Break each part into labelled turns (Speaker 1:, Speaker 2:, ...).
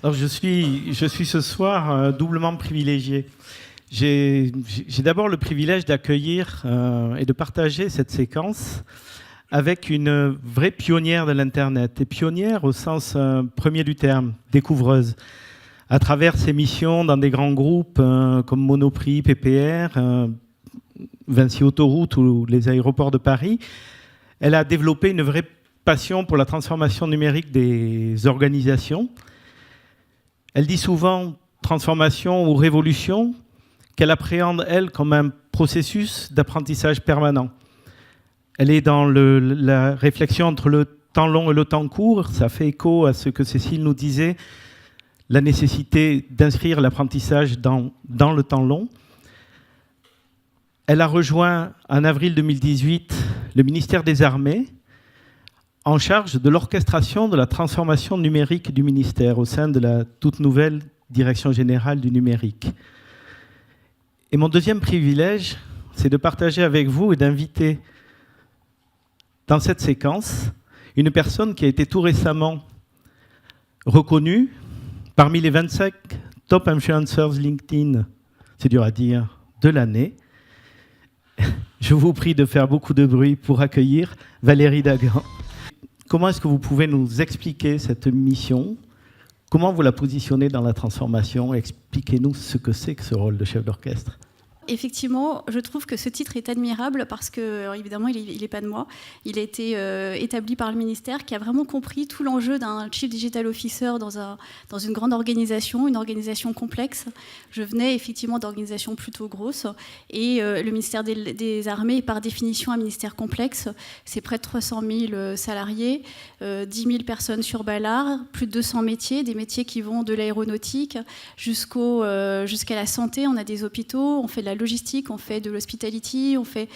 Speaker 1: Alors je suis ce soir doublement privilégié. J'ai d'abord le privilège d'accueillir et de partager cette séquence avec une vraie pionnière de l'Internet, et pionnière au sens premier du terme, découvreuse, à travers ses missions dans des grands groupes comme Monoprix, PPR, Vinci Autoroute ou les aéroports de Paris. Elle a développé une vraie passion pour la transformation numérique des organisations. Elle dit souvent transformation ou révolution, qu'elle appréhende, elle, comme un processus d'apprentissage permanent. Elle est dans la réflexion entre le temps long et le temps court. Ça fait écho à ce que Cécile nous disait, la nécessité d'inscrire l'apprentissage dans le temps long. Elle a rejoint en avril 2018 le ministère des Armées, en charge de l'orchestration de la transformation numérique du ministère au sein de la toute nouvelle Direction générale du numérique. Et mon deuxième privilège, c'est de partager avec vous et d'inviter dans cette séquence une personne qui a été tout récemment reconnue parmi les 25 top influencers LinkedIn, c'est dur à dire, de l'année. Je vous prie de faire beaucoup de bruit pour accueillir Valérie Dagan. Comment est-ce que vous pouvez nous expliquer cette mission ? Comment vous la positionnez dans la transformation ? Expliquez-nous ce que c'est que ce rôle de chef d'orchestre.
Speaker 2: Effectivement, je trouve que ce titre est admirable parce que, alors évidemment, il n'est pas de moi. Il a été établi par le ministère qui a vraiment compris tout l'enjeu d'un Chief Digital Officer dans une grande organisation, une organisation complexe. Je venais effectivement d'organisations plutôt grosses et le ministère des Armées est par définition un ministère complexe. C'est près de 300 000 salariés, 10 000 personnes sur Ballard, plus de 200 métiers, des métiers qui vont de l'aéronautique jusqu'à la santé. On a des hôpitaux, on fait de la logistique, on fait de l'hospitality, on fait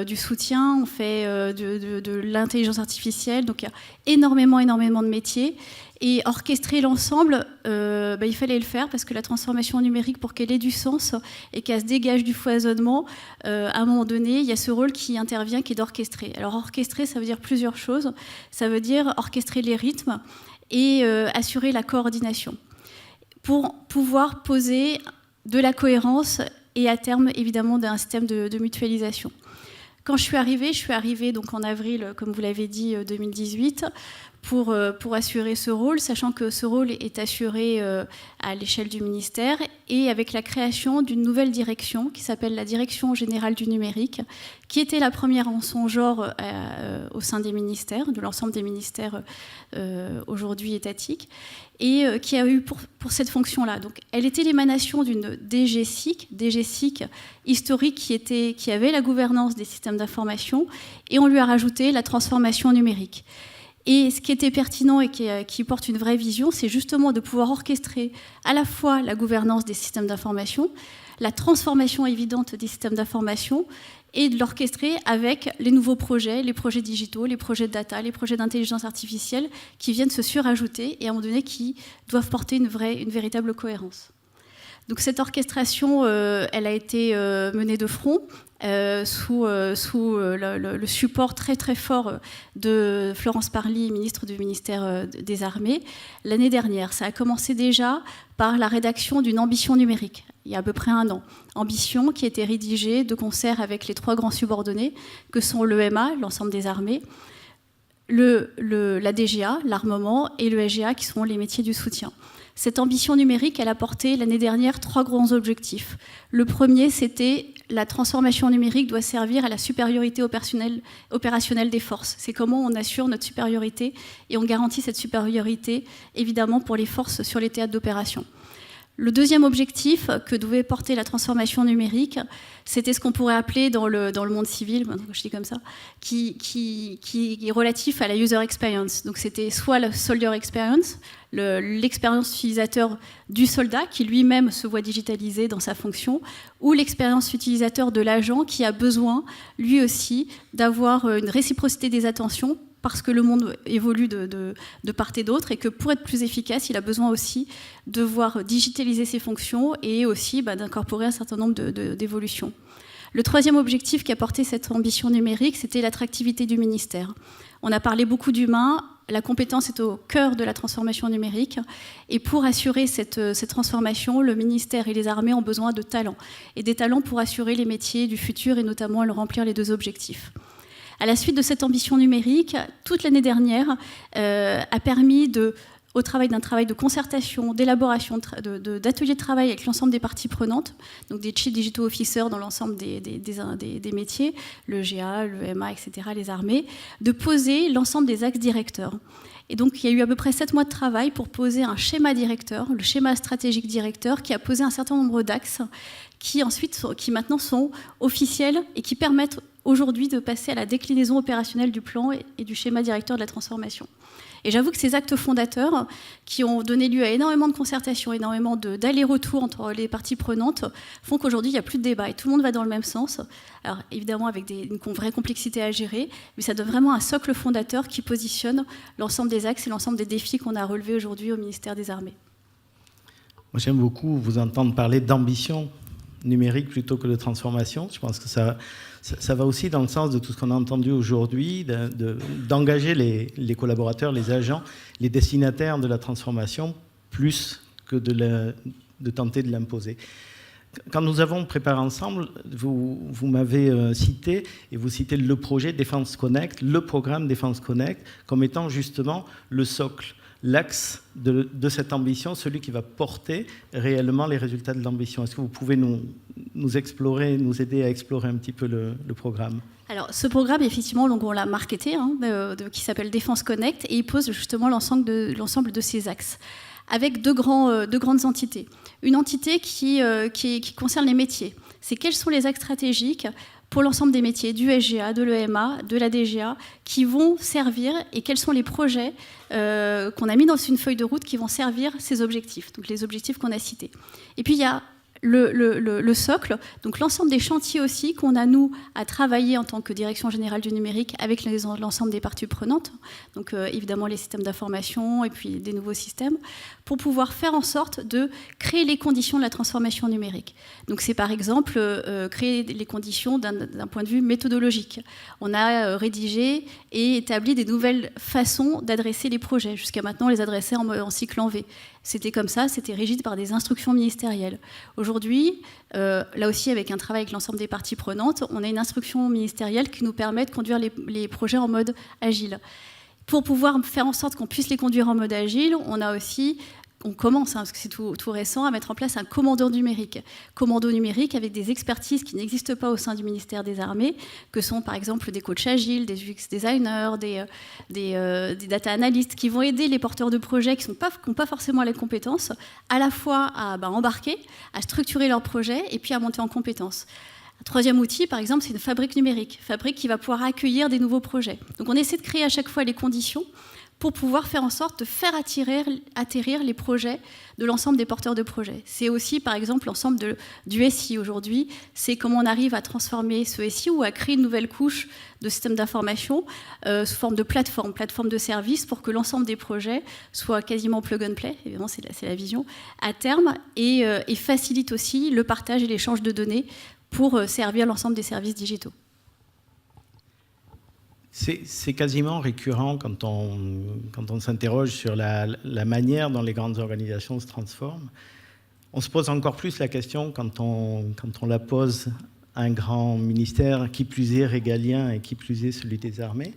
Speaker 2: du soutien, on fait de l'intelligence artificielle. Donc il y a énormément de métiers. Et orchestrer l'ensemble, il fallait le faire parce que la transformation numérique, pour qu'elle ait du sens et qu'elle se dégage du foisonnement, à un moment donné, il y a ce rôle qui intervient, qui est d'orchestrer. Alors orchestrer, ça veut dire plusieurs choses. Ça veut dire orchestrer les rythmes et assurer la coordination pour pouvoir poser de la cohérence et à terme, évidemment, d'un système de mutualisation. Quand je suis arrivée donc en avril, comme vous l'avez dit, 2018, pour assurer ce rôle, sachant que ce rôle est assuré à l'échelle du ministère et avec la création d'une nouvelle direction qui s'appelle la Direction générale du numérique, qui était la première en son genre au sein des ministères, de l'ensemble des ministères aujourd'hui étatiques, et qui a eu pour cette fonction-là. Donc, elle était l'émanation d'une DGSIC historique qui avait la gouvernance des systèmes d'information, et on lui a rajouté la transformation numérique. Et ce qui était pertinent et qui porte une vraie vision, c'est justement de pouvoir orchestrer à la fois la gouvernance des systèmes d'information, la transformation évidente des systèmes d'information, et de l'orchestrer avec les nouveaux projets, les projets digitaux, les projets de data, les projets d'intelligence artificielle qui viennent se surajouter et à un moment donné qui doivent porter une véritable cohérence. Donc cette orchestration, elle a été menée de front sous le support très très fort de Florence Parly, ministre du ministère des Armées, l'année dernière. Ça a commencé déjà par la rédaction d'une ambition numérique, il y a à peu près 1 an. Ambition qui a été rédigée de concert avec les 3 grands subordonnés, que sont l'EMA, l'ensemble des armées, la DGA, l'armement, et le SGA, qui sont les métiers du soutien. Cette ambition numérique, elle a porté l'année dernière 3 grands objectifs. Le premier, c'était la transformation numérique doit servir à la supériorité opérationnelle des forces. C'est comment on assure notre supériorité et on garantit cette supériorité, évidemment, pour les forces sur les théâtres d'opération. Le deuxième objectif que devait porter la transformation numérique, c'était ce qu'on pourrait appeler dans le monde civil, maintenant que je dis comme ça, qui est relatif à la user experience. Donc c'était soit la soldier experience, l'expérience utilisateur du soldat qui lui-même se voit digitalisé dans sa fonction, ou l'expérience utilisateur de l'agent qui a besoin, lui aussi, d'avoir une réciprocité des attentions parce que le monde évolue de part et d'autre et que pour être plus efficace, il a besoin aussi de voir digitaliser ses fonctions et aussi d'incorporer un certain nombre d'évolutions. Le troisième objectif qui a porté cette ambition numérique, c'était l'attractivité du ministère. On a parlé beaucoup d'humains, la compétence est au cœur de la transformation numérique. Et pour assurer cette transformation, le ministère et les armées ont besoin de talents. Et des talents pour assurer les métiers du futur et notamment remplir les 2 objectifs. À la suite de cette ambition numérique, toute l'année dernière a permis au travers d'un travail de concertation, d'élaboration, d'ateliers de travail avec l'ensemble des parties prenantes, donc des Chief Digital Officers dans l'ensemble des métiers, le GA, le MA, etc., les armées, de poser l'ensemble des axes directeurs. Et donc, il y a eu à peu près 7 mois de travail pour poser un schéma directeur, le schéma stratégique directeur, qui a posé un certain nombre d'axes qui maintenant sont officiels et qui permettent aujourd'hui de passer à la déclinaison opérationnelle du plan et du schéma directeur de la transformation. Et j'avoue que ces actes fondateurs, qui ont donné lieu à énormément de concertations, énormément d'allers-retours entre les parties prenantes, font qu'aujourd'hui, il n'y a plus de débat et tout le monde va dans le même sens. Alors évidemment, avec une vraie complexité à gérer, mais ça donne vraiment un socle fondateur qui positionne l'ensemble des axes et l'ensemble des défis qu'on a relevés aujourd'hui au ministère des Armées.
Speaker 1: Moi, j'aime beaucoup vous entendre parler d'ambition numérique plutôt que de transformation. Je pense que ça va aussi dans le sens de tout ce qu'on a entendu aujourd'hui, d'engager les collaborateurs, les agents, les destinataires de la transformation, plus que de tenter de l'imposer. Quand nous avons préparé ensemble, vous m'avez cité, et vous citez le projet Défense Connect, le programme Défense Connect, comme étant justement le socle, l'axe de cette ambition, celui qui va porter réellement les résultats de l'ambition. Est-ce que vous pouvez nous aider à explorer un petit peu le programme ?
Speaker 2: Alors, ce programme, effectivement, donc on l'a marketé, qui s'appelle Défense Connect, et il pose justement l'ensemble de ces axes, avec deux grandes entités. Une entité qui concerne les métiers. C'est quels sont les axes stratégiques pour l'ensemble des métiers, du SGA, de l'EMA, de la DGA, qui vont servir, et quels sont les projets qu'on a mis dans une feuille de route qui vont servir ces objectifs, donc les objectifs qu'on a cités. Et puis il y a le socle, donc l'ensemble des chantiers aussi qu'on a, nous, à travailler en tant que Direction Générale du Numérique avec l'ensemble des parties prenantes, donc évidemment les systèmes d'information et puis des nouveaux systèmes, pour pouvoir faire en sorte de créer les conditions de la transformation numérique. Donc c'est par exemple créer les conditions d'un point de vue méthodologique. On a rédigé et établi des nouvelles façons d'adresser les projets. Jusqu'à maintenant, on les adressait en cycle en V. C'était comme ça, c'était rigide par des instructions ministérielles. Aujourd'hui, là aussi avec un travail avec l'ensemble des parties prenantes, on a une instruction ministérielle qui nous permet de conduire les projets en mode agile. Pour pouvoir faire en sorte qu'on puisse les conduire en mode agile, on commence, parce que c'est tout récent, à mettre en place un commando numérique. Commando numérique avec des expertises qui n'existent pas au sein du ministère des Armées, que sont par exemple des coachs agiles, des UX designers, des data analysts, qui vont aider les porteurs de projets qui n'ont pas forcément les compétences, à la fois à embarquer, à structurer leurs projets et puis à monter en compétences. Un troisième outil, par exemple, c'est une fabrique numérique, fabrique qui va pouvoir accueillir des nouveaux projets. Donc on essaie de créer à chaque fois les conditions pour pouvoir faire en sorte de faire atterrir les projets de l'ensemble des porteurs de projets. C'est aussi, par exemple, l'ensemble du SI aujourd'hui. C'est comment on arrive à transformer ce SI ou à créer une nouvelle couche de système d'information sous forme de plateforme de service pour que l'ensemble des projets soient quasiment plug and play, évidemment c'est la vision, à terme, et facilite aussi le partage et l'échange de données pour servir l'ensemble des services digitaux.
Speaker 1: C'est quasiment récurrent quand on s'interroge sur la manière dont les grandes organisations se transforment. On se pose encore plus la question quand on la pose à un grand ministère, qui plus est régalien et qui plus est celui des armées.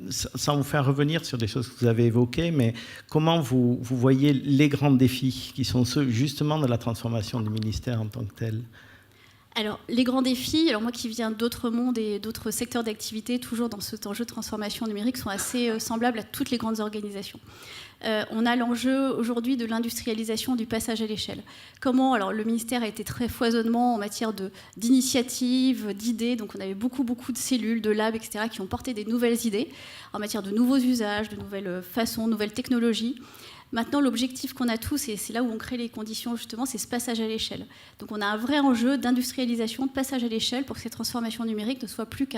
Speaker 1: Sans vous faire revenir sur des choses que vous avez évoquées, mais comment vous voyez les grands défis qui sont ceux justement de la transformation du ministère en tant que tel ?
Speaker 2: Alors, les grands défis, moi qui viens d'autres mondes et d'autres secteurs d'activité, toujours dans cet enjeu de transformation numérique, sont assez semblables à toutes les grandes organisations. On a l'enjeu aujourd'hui de l'industrialisation du passage à l'échelle. Alors le ministère a été très foisonnement en matière d'initiatives, d'idées, donc on avait beaucoup de cellules, de labs, etc., qui ont porté des nouvelles idées en matière de nouveaux usages, de nouvelles façons, nouvelles technologies. Maintenant, l'objectif qu'on a tous, et c'est là où on crée les conditions justement, c'est ce passage à l'échelle. Donc on a un vrai enjeu d'industrialisation, de passage à l'échelle pour que ces transformations numériques ne soient plus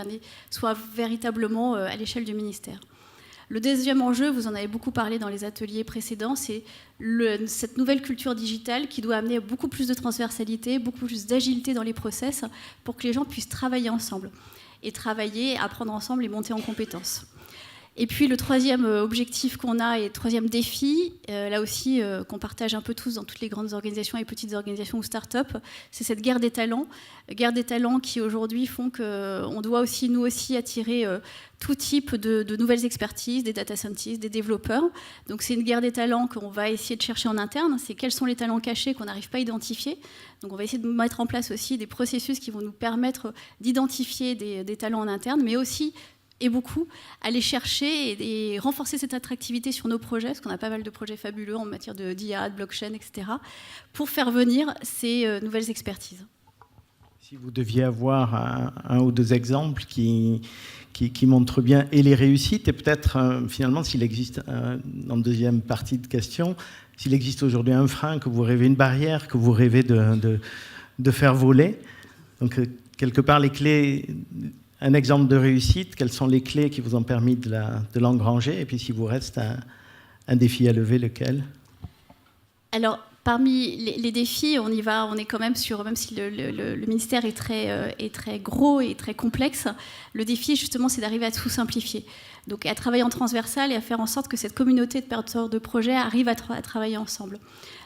Speaker 2: soient véritablement à l'échelle du ministère. Le deuxième enjeu, vous en avez beaucoup parlé dans les ateliers précédents, c'est cette nouvelle culture digitale qui doit amener beaucoup plus de transversalité, beaucoup plus d'agilité dans les process pour que les gens puissent travailler ensemble. Et travailler, apprendre ensemble et monter en compétences. Et puis le troisième objectif qu'on a et le troisième défi, là aussi qu'on partage un peu tous dans toutes les grandes organisations et petites organisations ou start-up, c'est cette guerre des talents qui aujourd'hui font qu'on doit aussi, nous aussi, attirer tout type de nouvelles expertises, des data scientists, des développeurs. Donc c'est une guerre des talents qu'on va essayer de chercher en interne, c'est quels sont les talents cachés qu'on n'arrive pas à identifier. Donc on va essayer de mettre en place aussi des processus qui vont nous permettre d'identifier des talents en interne, mais aussi et beaucoup, aller chercher et renforcer cette attractivité sur nos projets, parce qu'on a pas mal de projets fabuleux en matière d'IA, de blockchain, etc., pour faire venir ces nouvelles expertises.
Speaker 1: Si vous deviez avoir un ou deux exemples qui montrent bien et les réussites, et peut-être finalement, s'il existe, en deuxième partie de question, s'il existe aujourd'hui un frein, que vous rêvez, une barrière, que vous rêvez de faire voler, donc quelque part les clés... Un exemple de réussite, quelles sont les clés qui vous ont permis de l'engranger? Et puis, s'il vous reste un défi à lever, lequel?
Speaker 2: Alors, parmi les défis, on est quand même sur, même si le ministère est très gros et très complexe, le défi, justement, c'est d'arriver à tout simplifier. Donc, à travailler en transversal et à faire en sorte que cette communauté de porteurs de projets arrive à travailler ensemble.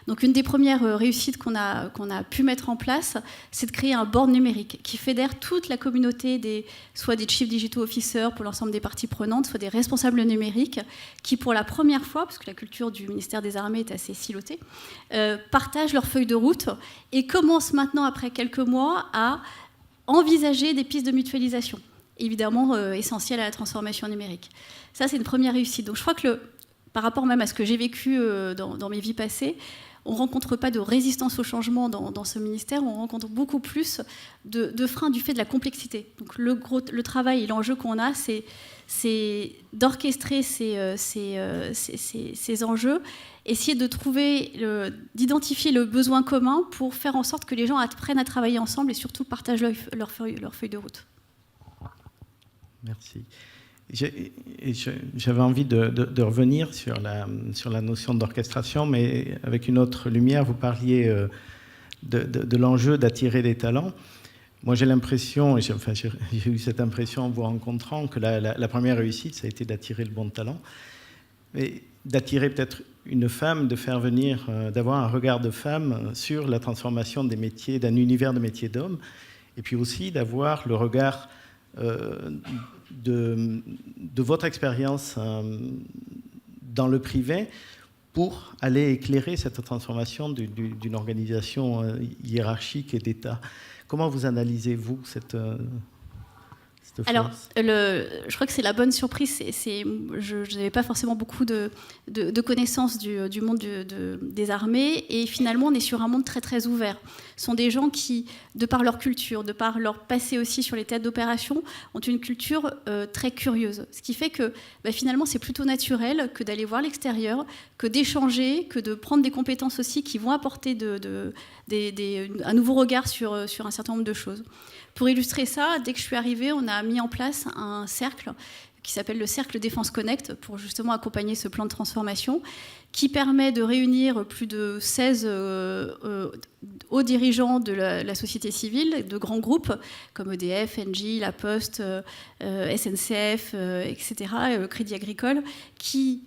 Speaker 2: Donc une des premières réussites qu'on a pu mettre en place, c'est de créer un board numérique qui fédère toute la communauté soit des Chief Digital Officers pour l'ensemble des parties prenantes, soit des responsables numériques qui, pour la première fois, parce que la culture du ministère des Armées est assez silotée, partagent leur feuille de route et commencent maintenant, après quelques mois, à envisager des pistes de mutualisation, évidemment essentielles à la transformation numérique. Ça, c'est une première réussite. Donc je crois que par rapport même à ce que j'ai vécu dans mes vies passées, on ne rencontre pas de résistance au changement dans ce ministère, on rencontre beaucoup plus de freins du fait de la complexité. Donc le travail et l'enjeu qu'on a, c'est d'orchestrer ces enjeux, essayer d'identifier le besoin commun pour faire en sorte que les gens apprennent à travailler ensemble et surtout partagent leur feuille de route.
Speaker 1: Merci. J'avais envie de revenir sur la notion d'orchestration, mais avec une autre lumière. Vous parliez de l'enjeu d'attirer des talents. Moi, j'ai l'impression, j'ai eu cette impression en vous rencontrant, que la première réussite, ça a été d'attirer le bon talent. Mais d'attirer peut-être une femme, de faire venir, d'avoir un regard de femme sur la transformation des métiers, d'un univers de métiers d'hommes, et puis aussi d'avoir le regard de votre expérience dans le privé pour aller éclairer cette transformation d'une organisation hiérarchique et d'État. Comment vous analysez-vous cette force?
Speaker 2: Alors, je crois que c'est la bonne surprise. Je n'avais pas forcément beaucoup de connaissances du monde des armées. Et finalement, on est sur un monde très, très ouvert. Ce sont des gens qui, de par leur culture, de par leur passé aussi sur les théâtres d'opération, ont une culture très curieuse. Ce qui fait que finalement, c'est plutôt naturel que d'aller voir l'extérieur, que d'échanger, que de prendre des compétences aussi qui vont apporter un nouveau regard sur un certain nombre de choses. Pour illustrer ça, dès que je suis arrivée, on a mis en place un cercle qui s'appelle le Cercle Défense Connect pour justement accompagner ce plan de transformation qui permet de réunir plus de 16 hauts dirigeants de la société civile, de grands groupes comme EDF, Engie, La Poste, SNCF, etc., Crédit Agricole, qui,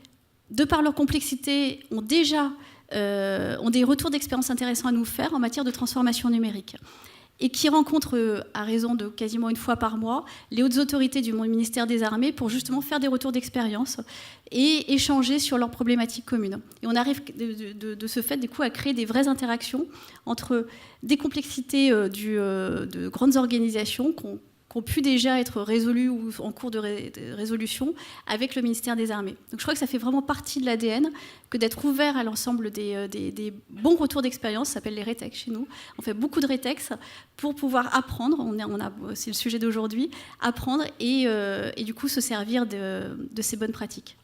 Speaker 2: de par leur complexité, ont des retours d'expérience intéressants à nous faire en matière de transformation numérique. Et qui rencontre, à raison de quasiment une fois par mois, les hautes autorités du ministère des Armées pour justement faire des retours d'expérience et échanger sur leurs problématiques communes. Et on arrive de ce fait, du coup, à créer des vraies interactions entre des complexités de grandes organisations qui ont pu déjà être résolues ou en cours de résolution avec le ministère des Armées. Donc je crois que ça fait vraiment partie de l'ADN que d'être ouvert à l'ensemble des bons retours d'expérience, ça s'appelle les rétex chez nous. On fait beaucoup de rétex pour pouvoir apprendre, c'est le sujet d'aujourd'hui, apprendre et du coup se servir de ces bonnes pratiques.